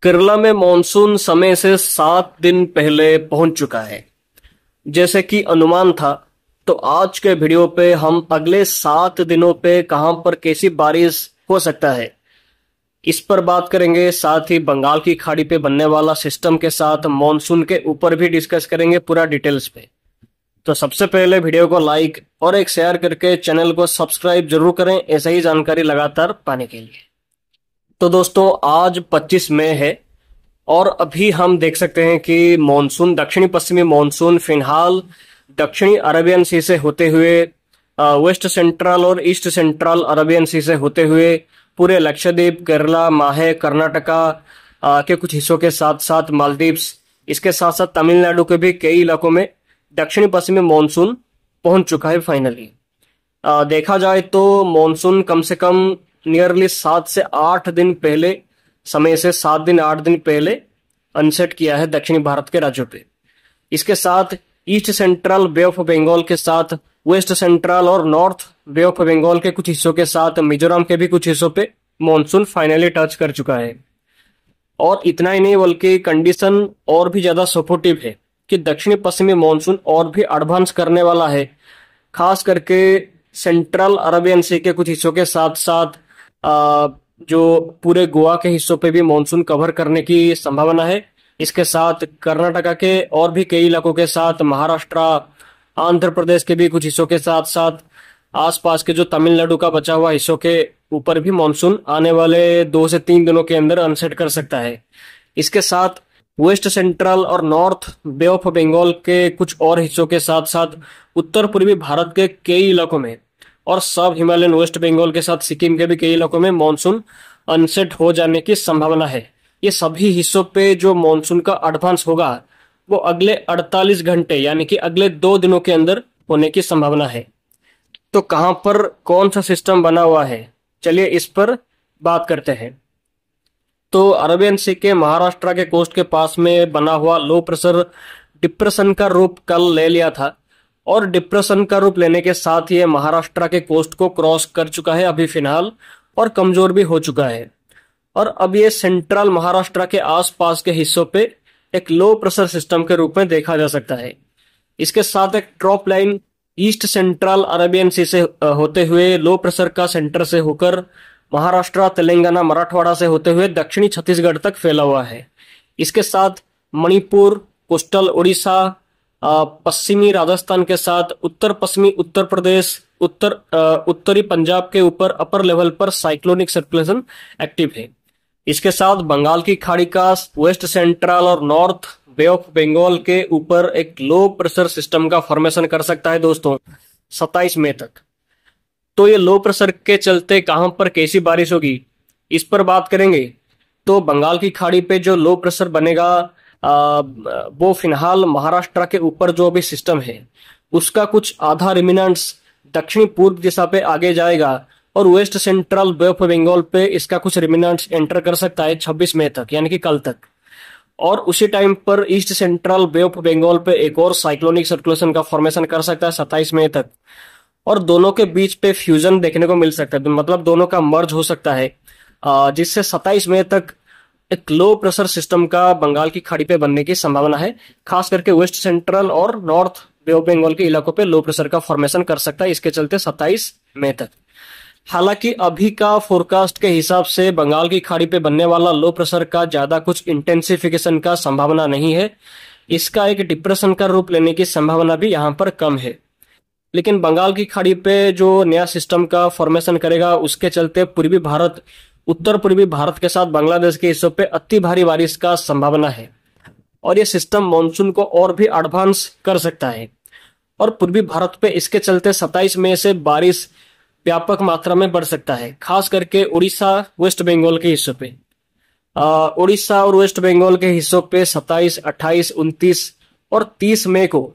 केरला में मॉनसून समय से 7 दिन पहले पहुंच चुका है। जैसे कि अनुमान था, तो आज के वीडियो पे हम अगले 7 दिनों पे कहां पर कैसी बारिश हो सकता है इस पर बात करेंगे। साथ ही बंगाल की खाड़ी पे बनने वाला सिस्टम के साथ मॉनसून के ऊपर भी डिस्कस करेंगे पूरा डिटेल्स पे। तो सबसे पहले वीडियो को लाइक और एक शेयर करके चैनल को सब्सक्राइब जरूर करें, ऐसे ही जानकारी लगातार पाने के लिए। तो दोस्तों, आज 25 मई है और अभी हम देख सकते हैं कि मॉनसून, दक्षिणी पश्चिमी मॉनसून फिलहाल दक्षिणी अरेबियन सी से होते हुए वेस्ट सेंट्रल और ईस्ट सेंट्रल अरेबियन सी से होते हुए पूरे लक्षद्वीप, केरला, माहे, कर्नाटका के कुछ हिस्सों के साथ साथ मालदीव्स, इसके साथ साथ तमिलनाडु के भी कई इलाकों में दक्षिणी पश्चिमी मॉनसून पहुंच चुका है फाइनली। देखा जाए तो मॉनसून कम से कम नियरली 7 से 8 दिन पहले, समय से 7 दिन 8 दिन पहले अनसेट किया है दक्षिणी भारत के राज्यों पे। इसके साथ east central Bay of Bengal के साथ वेस्ट सेंट्रल और नॉर्थ बे ऑफ बंगाल के कुछ हिस्सों के साथ मिजोरम के भी कुछ हिस्सों पे मॉनसून फाइनली टच कर चुका है। और इतना ही नहीं बल्कि कंडीशन और भी ज्यादा सपोर्टिव है कि दक्षिणी पश्चिमी मॉनसून और भी एडवांस करने वाला है, खास करके सेंट्रल अरेबियन सी के कुछ हिस्सों के साथ साथ जो पूरे गोवा के हिस्सों पे भी मॉनसून कवर करने की संभावना है। इसके साथ कर्नाटका के और भी कई इलाकों के साथ महाराष्ट्र, आंध्र प्रदेश के भी कुछ हिस्सों के साथ साथ आसपास के जो तमिलनाडु का बचा हुआ हिस्सों के ऊपर भी मॉनसून आने वाले 2 से 3 दिनों के अंदर अनसेट कर सकता है। इसके साथ वेस्ट सेंट्रल और नॉर्थ बे ऑफ बंगाल के कुछ और हिस्सों के साथ साथ उत्तर पूर्वी भारत के कई इलाकों में और सब हिमालयन वेस्ट बंगाल के साथ सिक्किम के भी कई इलाकों में मॉनसून अनसेट हो जाने की संभावना है। ये सभी हिस्सों पे जो मॉनसून का एडवांस होगा वो अगले 48 घंटे यानी कि अगले 2 दिनों के अंदर होने की संभावना है। तो कहां पर कौन सा सिस्टम बना हुआ है, चलिए इस पर बात करते हैं। तो अरेबियन सी के महाराष्ट्र के कोस्ट के पास में बना हुआ लो प्रेशर डिप्रेशन का रूप कल ले लिया था और डिप्रेशन का रूप लेने के साथ ही महाराष्ट्र के कोस्ट को क्रॉस कर चुका है अभी फिलहाल और कमजोर भी हो चुका है। और अब ये सेंट्रल महाराष्ट्र के आसपास के हिस्सों पे एक लो प्रेशर सिस्टम के रूप में देखा जा सकता है। इसके साथ एक ट्रॉप लाइन ईस्ट सेंट्रल अरेबियन सी से होते हुए लो प्रेशर का सेंटर से होकर महाराष्ट्र, तेलंगाना, मराठवाड़ा से होते हुए दक्षिणी छत्तीसगढ़ तक फैला हुआ है। इसके साथ मणिपुर, कोस्टल उड़ीसा, पश्चिमी राजस्थान के साथ उत्तर पश्चिमी उत्तर प्रदेश, उत्तरी पंजाब के ऊपर अपर लेवल पर साइक्लोनिक सर्कुलेशन एक्टिव है। इसके साथ बंगाल की खाड़ी का वेस्ट सेंट्रल और नॉर्थ बे ऑफ बंगाल के ऊपर एक लो प्रेशर सिस्टम का फॉर्मेशन कर सकता है दोस्तों 27 मई तक। तो ये लो प्रेशर के चलते कहां पर कैसी बारिश होगी इस पर बात करेंगे। तो बंगाल की खाड़ी पे जो लो प्रेशर बनेगा वो फिलहाल महाराष्ट्र के ऊपर जो भी सिस्टम है उसका कुछ आधा रिमिनेंट्स दक्षिणी पूर्व दिशा पे आगे जाएगा और west central Bay of Bengal पे इसका कुछ रिमिनेंट्स एंटर कर सकता है 26 मई तक यानी कि कल तक। और उसी टाइम पर east central Bay of Bengal पे एक और साइक्लोनिक सर्कुलेशन का फॉर्मेशन कर सकता है 27 मई तक और दोनों के बीच पे फ्यूजन देखने को मिल सकता है, मतलब दोनों का मर्ज हो सकता है, जिससे 27 मई तक एक लो प्रेशर सिस्टम का बंगाल की खाड़ी पे बनने की संभावना है। खास करके वेस्ट सेंट्रल और नॉर्थ बे ऑफ बंगाल के इलाकों पे लो प्रेशर का फॉर्मेशन कर सकता है इसके चलते 27 मई तक। हालांकि अभी का फोरकास्ट के हिसाब से बंगाल की खाड़ी पे बनने वाला लो प्रेशर का ज्यादा कुछ इंटेंसिफिकेशन का संभावना नहीं है। इसका एक डिप्रेशन का रूप लेने की संभावना भी यहाँ पर कम है। लेकिन बंगाल की खाड़ी पे जो नया सिस्टम का फॉर्मेशन करेगा उसके चलते पूर्वी भारत, उत्तर पूर्वी भारत के साथ बांग्लादेश के हिस्सों पे अति भारी बारिश का संभावना है और यह सिस्टम मॉनसून को और भी एडवांस कर सकता है। और पूर्वी भारत पे इसके चलते 27 मई से बारिश व्यापक मात्रा में बढ़ सकता है, खास करके उड़ीसा, वेस्ट बंगाल के हिस्सों पे। उड़ीसा और वेस्ट बंगाल के हिस्सों पे 27, 28, 29 और 30 मई को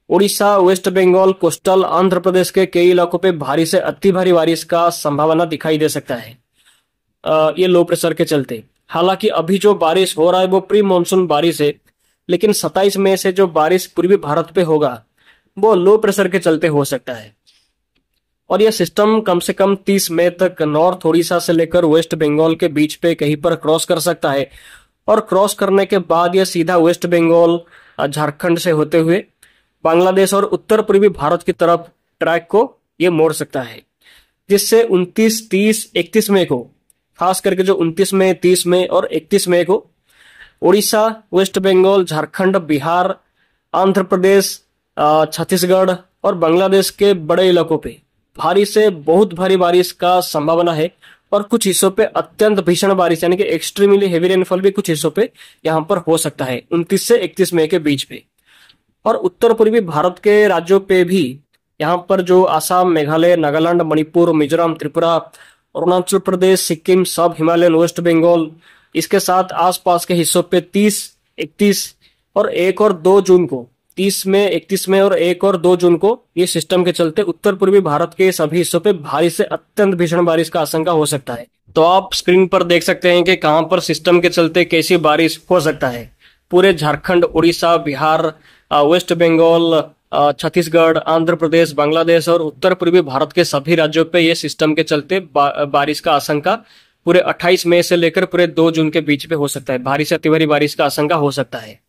उड़ीसा, वेस्ट बंगाल, कोस्टल आंध्र प्रदेश के कई इलाकों पे भारी से अति भारी बारिश का संभावना दिखाई दे सकता है ये लो प्रेशर के चलते। हालांकि अभी जो बारिश हो रहा है वो प्री मानसून बारिश है, लेकिन 27 मई से जो बारिश पूर्वी भारत पे होगा वो लो प्रेशर के चलते हो सकता है और यह सिस्टम कम से कम 30 मई तक नॉर्थ उड़ीसा से लेकर वेस्ट बंगाल के बीच पे कहीं पर क्रॉस कर सकता है और क्रॉस करने के बाद यह सीधा वेस्ट बंगाल झारखंड से होते हुए बांग्लादेश और उत्तर पूर्वी भारत की तरफ ट्रैक को ये मोड़ सकता है, जिससे 29, 30, 31 मई को, खास करके जो 29 मई, 30 मई और 31 मई को उड़ीसा, वेस्ट बंगाल, झारखंड, बिहार, आंध्र प्रदेश, छत्तीसगढ़ और बांग्लादेश के बड़े इलाकों पे भारी से बहुत भारी बारिश का संभावना है और कुछ हिस्सों पे अत्यंत भीषण बारिश यानी कि एक्सट्रीमली हेवी रेनफॉल भी कुछ हिस्सों पे यहाँ पर हो सकता है 29 से 31 मई के बीच पे। और उत्तर पूर्वी भारत के राज्यों पे भी यहाँ पर जो आसाम, मेघालय, नागालैंड, मणिपुर, मिजोरम, त्रिपुरा, अरुणाचल प्रदेश, सिक्किम, सब हिमालयन, वेस्ट बंगाल, इसके साथ आसपास के हिस्सों पे 30, 31 और 1 और 2 जून को, 30 में, 31 में और 1 और 2 जून को ये सिस्टम के चलते उत्तर पूर्वी भारत के सभी हिस्सों पे भारी से अत्यंत भीषण बारिश का आशंका हो सकता है। तो आप स्क्रीन पर देख सकते हैं कि कहां पर सिस्टम के चलते कैसी बारिश हो सकता है। पूरे झारखंड, उड़ीसा, बिहार, वेस्ट बंगाल, छत्तीसगढ़, आंध्र प्रदेश, बांग्लादेश और उत्तर पूर्वी भारत के सभी राज्यों पे ये सिस्टम के चलते बारिश का आशंका पूरे 28 मई से लेकर पूरे 2 जून के बीच में हो सकता है। भारी से अति भारी बारिश का आशंका हो सकता है।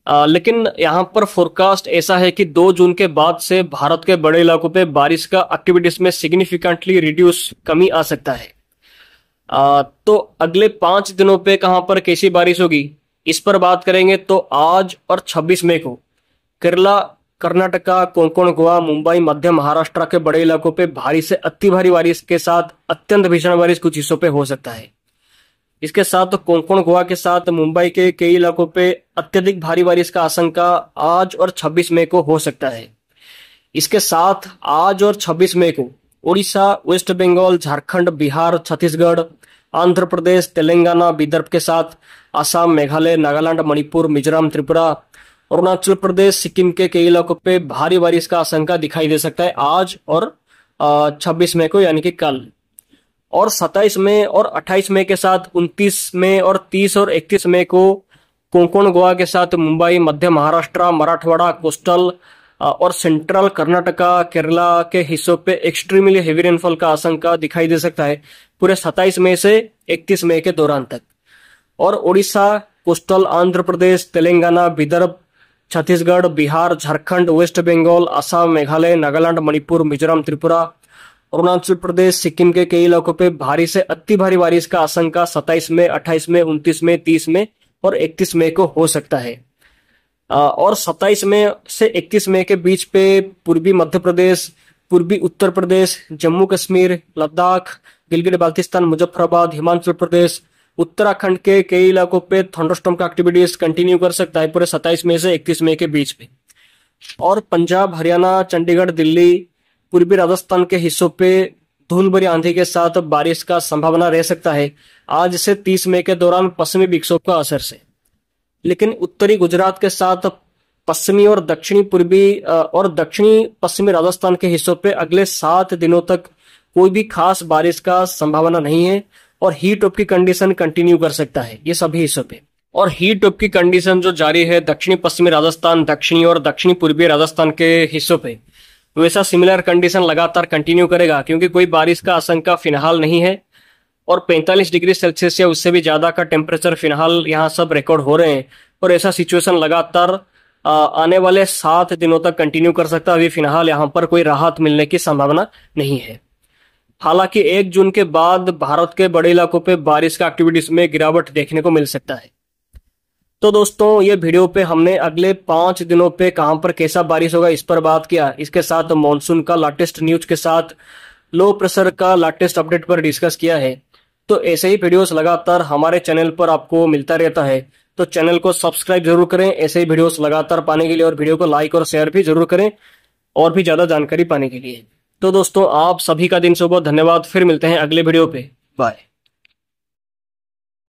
लेकिन यहाँ पर फोरकास्ट ऐसा है कि 2 जून के बाद से भारत के बड़े इलाकों पे बारिश का एक्टिविटीज में सिग्निफिकेंटली रिड्यूस, कमी आ सकता है। तो अगले 5 दिनों पे कहां पर कैसी बारिश होगी इस पर बात करेंगे। तो आज और 26 मई को केरला, कर्नाटका, कोंकण, गोवा, मुंबई, मध्य महाराष्ट्र के बड़े इलाकों पे भारी से अति भारी बारिश के साथ अत्यंत भीषण बारिश कुछ हिस्सों पे हो सकता है। इसके साथ कोंकण, गोवा के साथ मुंबई के कई इलाकों पे अत्यधिक भारी बारिश का आशंका आज और 26 मई को हो सकता है। इसके साथ आज और 26 मई को उड़ीसा, वेस्ट बंगाल, झारखंड, बिहार, छत्तीसगढ़, आंध्र प्रदेश, तेलंगाना, विदर्भ के साथ आसाम, मेघालय, नागालैंड, मणिपुर, मिजोरम, त्रिपुरा, अरुणाचल प्रदेश, सिक्किम के कई इलाकों पे भारी बारिश का आशंका दिखाई दे सकता है आज और 26 मई को, यानी कि कल। और 27 मई और 28 मई के साथ 29 मई और 30 और 31 मई को कोंकण, गोवा के साथ मुंबई, मध्य महाराष्ट्र, मराठवाड़ा, कोस्टल और सेंट्रल कर्नाटका, केरला के हिस्सों पे एक्सट्रीमली हेवी रेनफॉल का आशंका दिखाई दे सकता है पूरे 27 मई से 31 मई के दौरान तक। और उड़ीसा, कोस्टल, आंध्र प्रदेश, तेलंगाना, विदर्भ, छत्तीसगढ़, बिहार, झारखंड, वेस्ट बंगाल, असम, मेघालय, नागालैंड, मणिपुर, मिजोरम, त्रिपुरा, अरुणाचल प्रदेश, सिक्किम के कई इलाकों पे भारी से अति भारी बारिश का आशंका 27 मई, 28 मई, 29 मई, 30 मई और 31 मई को हो सकता है। और 27 मई से 31 मई के बीच पे पूर्वी मध्य प्रदेश, पूर्वी उत्तर प्रदेश, जम्मू कश्मीर, लद्दाख, गिलगित बाल्टिस्तान, मुजफ्फराबाद, हिमाचल प्रदेश, उत्तराखंड के कई इलाकों पे थंडरस्टॉर्म का एक्टिविटीज कंटिन्यू कर सकता है पूरे 27 मई से 31 मई के बीच में। और पंजाब, हरियाणा, चंडीगढ़, दिल्ली, पूर्वी राजस्थान के हिस्सों पे धूल भरी आंधी के साथ बारिश का संभावना रह सकता है आज से 30 मई के दौरान पश्चिमी विक्षोभ का असर से। लेकिन उत्तरी गुजरात के साथ पश्चिमी और दक्षिणी पूर्वी और दक्षिणी पश्चिमी राजस्थान के हिस्सों पे अगले 7 दिनों तक कोई भी खास बारिश का संभावना नहीं है और हीट वेव की कंडीशन कंटिन्यू कर सकता है ये सभी हिस्सों पे। और हीट वेव की कंडीशन जो जारी है दक्षिणी पश्चिमी राजस्थान, दक्षिणी और दक्षिणी पूर्वी राजस्थान के हिस्सों पे, वैसा सिमिलर कंडीशन लगातार कंटिन्यू करेगा क्योंकि कोई बारिश का आशंका फिलहाल नहीं है। और 45 डिग्री सेल्सियस या उससे भी ज्यादा का टेम्परेचर फिलहाल यहाँ सब रिकॉर्ड हो रहे हैं और ऐसा सिचुएशन लगातार आने वाले 7 दिनों तक कंटिन्यू कर सकता है। अभी फिलहाल यहाँ पर कोई राहत मिलने की संभावना नहीं है। हालांकि 1 जून के बाद भारत के बड़े इलाकों पे बारिश का एक्टिविटीज में गिरावट देखने को मिल सकता है। तो दोस्तों ये वीडियो पे हमने अगले 5 दिनों पे कहां पर कैसा बारिश होगा इस पर बात किया। इसके साथ मॉनसून का लेटेस्ट न्यूज के साथ लो प्रेशर का लेटेस्ट अपडेट पर डिस्कस किया है। तो ऐसे ही वीडियोस लगातार हमारे चैनल पर आपको मिलता रहता है, तो चैनल को सब्सक्राइब जरूर करें ऐसे ही वीडियोस लगातार पाने के लिए, और वीडियो को लाइक और शेयर भी जरूर करें और भी ज्यादा जानकारी पाने के लिए। तो दोस्तों आप सभी का दिन शुभ हो, धन्यवाद। फिर मिलते हैं अगले वीडियो पे, बाय।